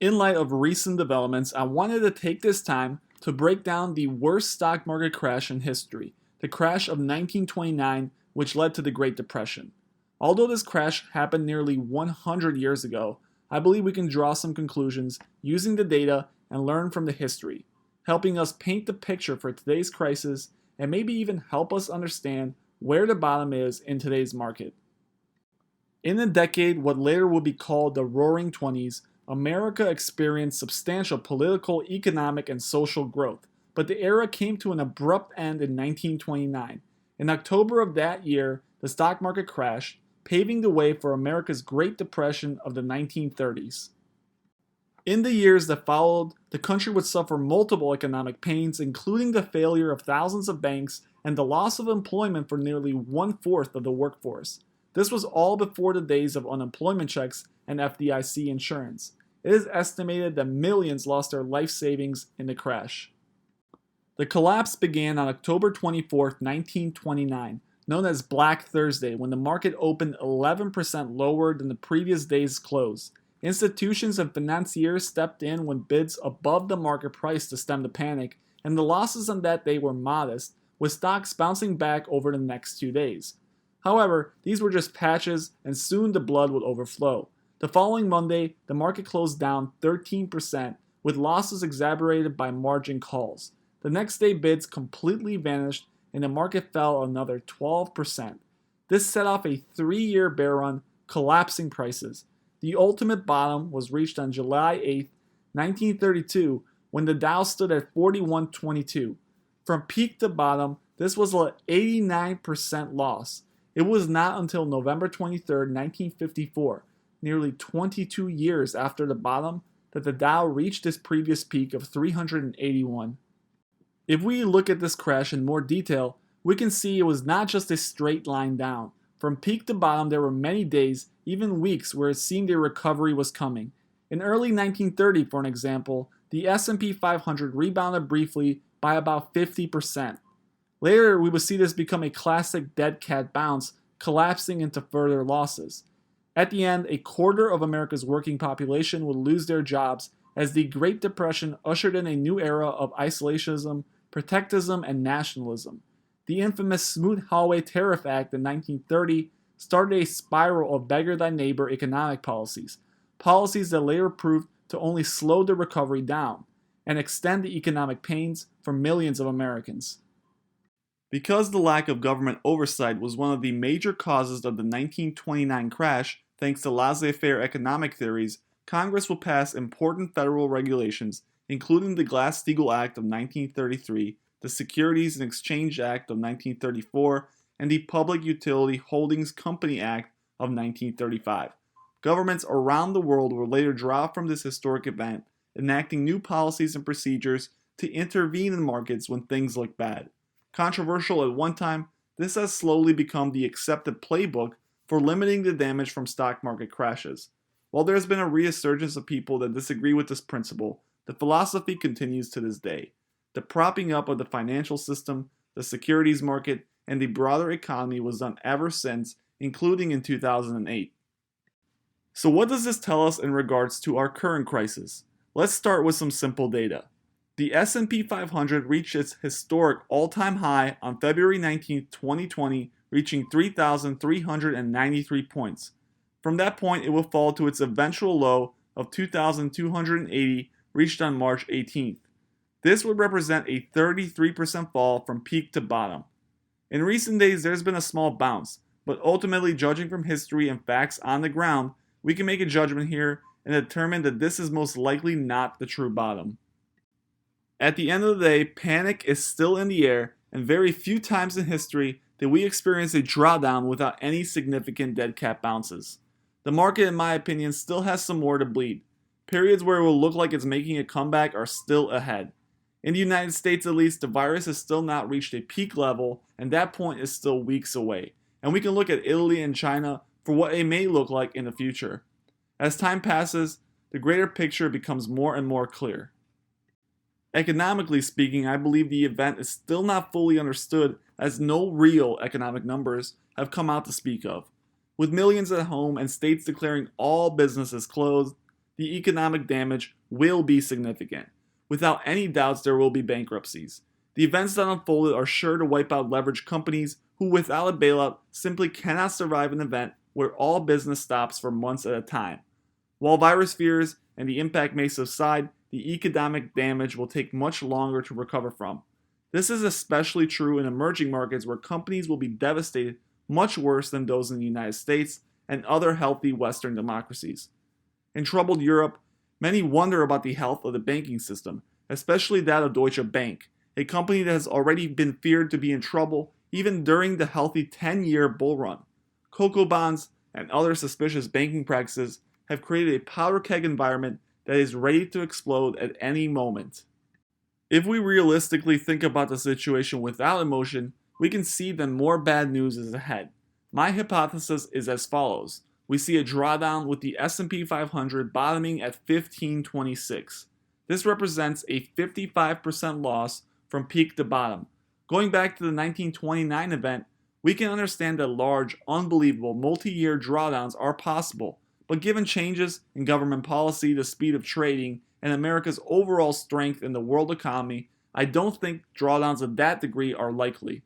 In light of recent developments, I wanted to take this time to break down the worst stock market crash in history, the crash of 1929, which led to the Great Depression. Although this crash happened nearly 100 years ago, I believe we can draw some conclusions using the data and learn from the history, helping us paint the picture for today's crisis and maybe even help us understand where the bottom is in today's market. In the decade what later would be called the Roaring Twenties, America experienced substantial political, economic, and social growth, but the era came to an abrupt end in 1929. In October of that year, the stock market crashed, paving the way for America's Great Depression of the 1930s. In the years that followed, the country would suffer multiple economic pains, including the failure of thousands of banks and the loss of employment for nearly one-fourth of the workforce. This was all before the days of unemployment checks and FDIC insurance. It is estimated that millions lost their life savings in the crash. The collapse began on October 24, 1929, known as Black Thursday, when the market opened 11% lower than the previous day's close. Institutions and financiers stepped in when bids above the market price to stem the panic, and the losses on that day were modest, with stocks bouncing back over the next 2 days. However, these were just patches, and soon the blood would overflow. The following Monday, the market closed down 13%, with losses exacerbated by margin calls. The next day, bids completely vanished, and the market fell another 12%. This set off a 3-year bear run, collapsing prices. The ultimate bottom was reached on July 8, 1932, when the Dow stood at 4122. From peak to bottom, this was an 89% loss. It was not until November 23, 1954, nearly 22 years after the bottom, that the Dow reached its previous peak of 381. If we look at this crash in more detail, we can see it was not just a straight line down. From peak to bottom, there were many days, even weeks, where it seemed a recovery was coming. In early 1930, for an example, the S&P 500 rebounded briefly by about 50%. Later, we would see this become a classic dead cat bounce, collapsing into further losses. At the end, a quarter of America's working population would lose their jobs as the Great Depression ushered in a new era of isolationism, protectionism, and nationalism. The infamous Smoot-Hawley Tariff Act in 1930 started a spiral of beggar-thy-neighbor economic policies that later proved to only slow the recovery down and extend the economic pains for millions of Americans. Because the lack of government oversight was one of the major causes of the 1929 crash, thanks to laissez-faire economic theories, Congress will pass important federal regulations, including the Glass-Steagall Act of 1933, the Securities and Exchange Act of 1934, and the Public Utility Holdings Company Act of 1935. Governments around the world will later draw from this historic event, enacting new policies and procedures to intervene in markets when things look bad. Controversial at one time, this has slowly become the accepted playbook for limiting the damage from stock market crashes. While there has been a resurgence of people that disagree with this principle, the philosophy continues to this day. The propping up of the financial system, the securities market, and the broader economy was done ever since, including in 2008. So what does this tell us in regards to our current crisis? Let's start with some simple data. The S&P 500 reached its historic all-time high on February 19, 2020, reaching 3,393 points. From that point, it will fall to its eventual low of 2,280, reached on March 18th. This would represent a 33% fall from peak to bottom. In recent days, there's been a small bounce, but ultimately, judging from history and facts on the ground, we can make a judgment here and determine that this is most likely not the true bottom. At the end of the day, panic is still in the air, and very few times in history did we experience a drawdown without any significant dead cat bounces. The market, in my opinion, still has some more to bleed. Periods where it will look like it's making a comeback are still ahead. In the United States at least, the virus has still not reached a peak level, and that point is still weeks away. And we can look at Italy and China for what it may look like in the future. As time passes, the greater picture becomes more and more clear. Economically speaking, I believe the event is still not fully understood, as no real economic numbers have come out to speak of. With millions at home and states declaring all businesses closed, the economic damage will be significant. Without any doubts, there will be bankruptcies. The events that unfolded are sure to wipe out leveraged companies who, without a bailout, simply cannot survive an event where all business stops for months at a time. While virus fears and the impact may subside, the economic damage will take much longer to recover from. This is especially true in emerging markets where companies will be devastated much worse than those in the United States and other healthy Western democracies. In troubled Europe, many wonder about the health of the banking system, especially that of Deutsche Bank, a company that has already been feared to be in trouble even during the healthy 10-year bull run. Cocoa bonds and other suspicious banking practices have created a powder keg environment that is ready to explode at any moment. If we realistically think about the situation without emotion, we can see that more bad news is ahead. My hypothesis is as follows. We see a drawdown with the S&P 500 bottoming at 1526. This represents a 55% loss from peak to bottom. Going back to the 1929 event, we can understand that large, unbelievable, multi-year drawdowns are possible, but given changes in government policy, the speed of trading, and America's overall strength in the world economy, I don't think drawdowns of that degree are likely.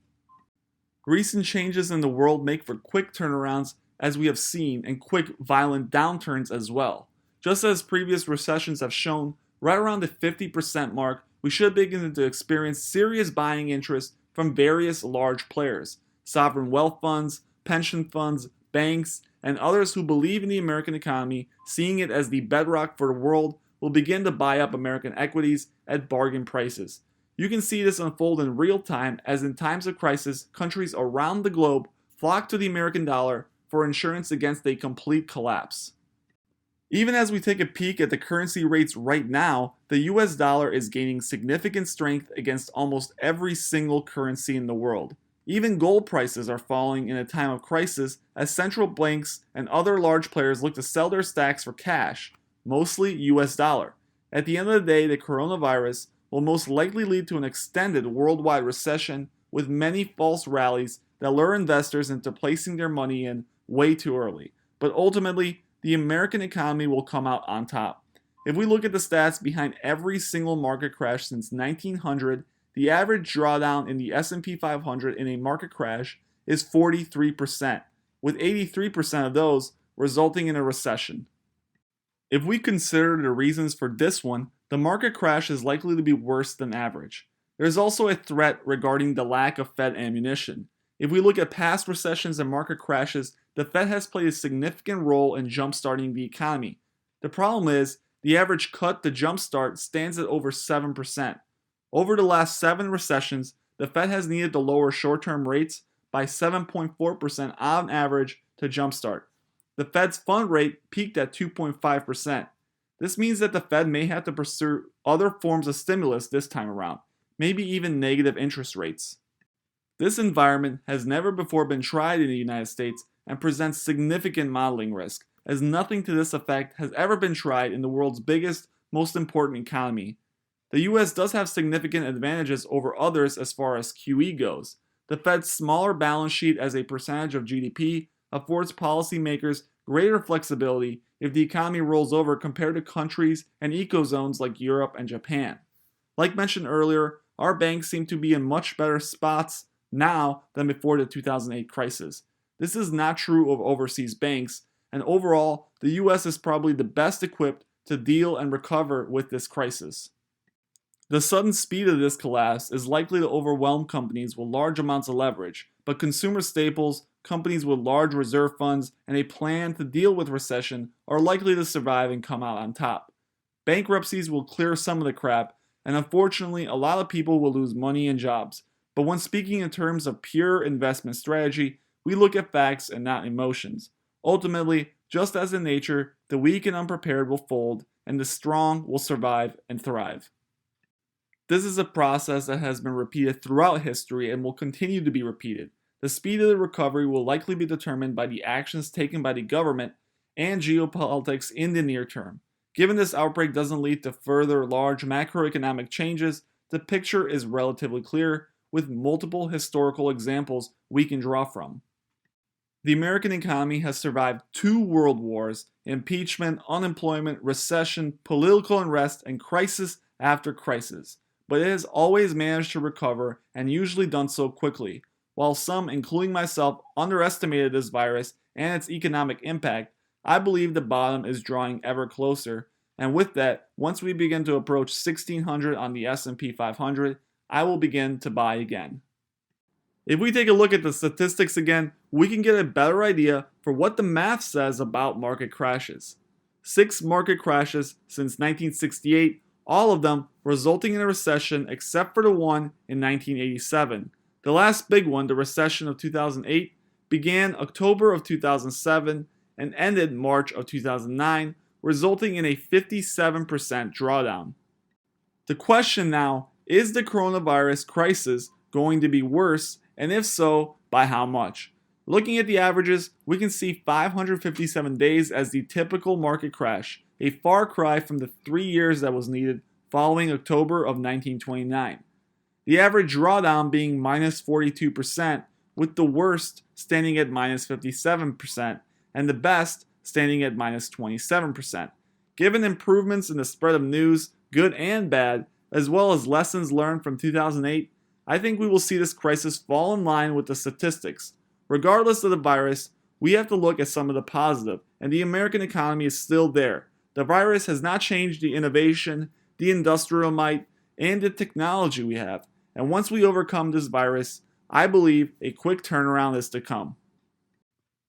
Recent changes in the world make for quick turnarounds, as we have seen, and quick, violent downturns as well. Just as previous recessions have shown, right around the 50% mark, we should begin to experience serious buying interest from various large players, sovereign wealth funds, pension funds, banks, and others who believe in the American economy, seeing it as the bedrock for the world, will begin to buy up American equities at bargain prices. You can see this unfold in real time as in times of crisis, countries around the globe flock to the American dollar for insurance against a complete collapse. Even as we take a peek at the currency rates right now, the US dollar is gaining significant strength against almost every single currency in the world. Even gold prices are falling in a time of crisis as central banks and other large players look to sell their stacks for cash, mostly US dollar. At the end of the day, the coronavirus will most likely lead to an extended worldwide recession with many false rallies that lure investors into placing their money in way too early. But ultimately, the American economy will come out on top. If we look at the stats behind every single market crash since 1900, the average drawdown in the S&P 500 in a market crash is 43%, with 83% of those resulting in a recession. If we consider the reasons for this one, the market crash is likely to be worse than average. There is also a threat regarding the lack of Fed ammunition. If we look at past recessions and market crashes, the Fed has played a significant role in jumpstarting the economy. The problem is, the average cut to jumpstart stands at over 7%. Over the last 7 recessions, the Fed has needed to lower short-term rates by 7.4% on average to jumpstart. The Fed's fund rate peaked at 2.5%. This means that the Fed may have to pursue other forms of stimulus this time around, maybe even negative interest rates. This environment has never before been tried in the United States and presents significant modeling risk, as nothing to this effect has ever been tried in the world's biggest, most important economy. The US does have significant advantages over others as far as QE goes. The Fed's smaller balance sheet as a percentage of GDP affords policymakers greater flexibility if the economy rolls over compared to countries and ecozones like Europe and Japan. Like mentioned earlier, our banks seem to be in much better spots now than before the 2008 crisis. This is not true of overseas banks, and overall, the US is probably the best equipped to deal and recover with this crisis. The sudden speed of this collapse is likely to overwhelm companies with large amounts of leverage, but consumer staples, companies with large reserve funds, and a plan to deal with recession are likely to survive and come out on top. Bankruptcies will clear some of the crap, and unfortunately, a lot of people will lose money and jobs. But when speaking in terms of pure investment strategy, we look at facts and not emotions. Ultimately, just as in nature, the weak and unprepared will fold, and the strong will survive and thrive. This is a process that has been repeated throughout history and will continue to be repeated. The speed of the recovery will likely be determined by the actions taken by the government and geopolitics in the near term. Given this outbreak doesn't lead to further large macroeconomic changes, the picture is relatively clear, with multiple historical examples we can draw from. The American economy has survived 2 world wars, impeachment, unemployment, recession, political unrest, and crisis after crisis, but it has always managed to recover and usually done so quickly. While some, including myself, underestimated this virus and its economic impact, I believe the bottom is drawing ever closer, and with that, once we begin to approach 1600 on the S&P 500, I will begin to buy again. If we take a look at the statistics again, we can get a better idea for what the math says about market crashes. 6 market crashes since 1968, all of them resulting in a recession except for the one in 1987. The last big one, the recession of 2008, began October of 2007 and ended March of 2009, resulting in a 57% drawdown. The question now, is the coronavirus crisis going to be worse, and if so, by how much? Looking at the averages, we can see 557 days as the typical market crash, a far cry from the 3 years that was needed following October of 1929. The average drawdown being minus 42%, with the worst standing at minus 57%, and the best standing at minus 27%. Given improvements in the spread of news, good and bad, as well as lessons learned from 2008, I think we will see this crisis fall in line with the statistics. Regardless of the virus, we have to look at some of the positive, and the American economy is still there. The virus has not changed the innovation, the industrial might, and the technology we have. And once we overcome this virus, I believe a quick turnaround is to come.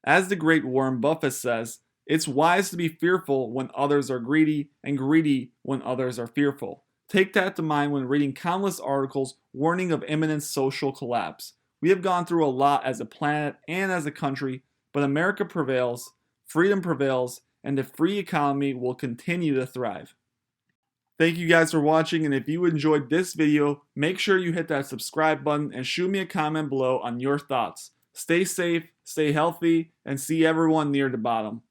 As the great Warren Buffett says, it's wise to be fearful when others are greedy, and greedy when others are fearful. Take that to mind when reading countless articles warning of imminent social collapse. We have gone through a lot as a planet and as a country, but America prevails, freedom prevails, and the free economy will continue to thrive. Thank you guys for watching, and if you enjoyed this video, make sure you hit that subscribe button and shoot me a comment below on your thoughts. Stay safe, stay healthy, and see everyone near the bottom.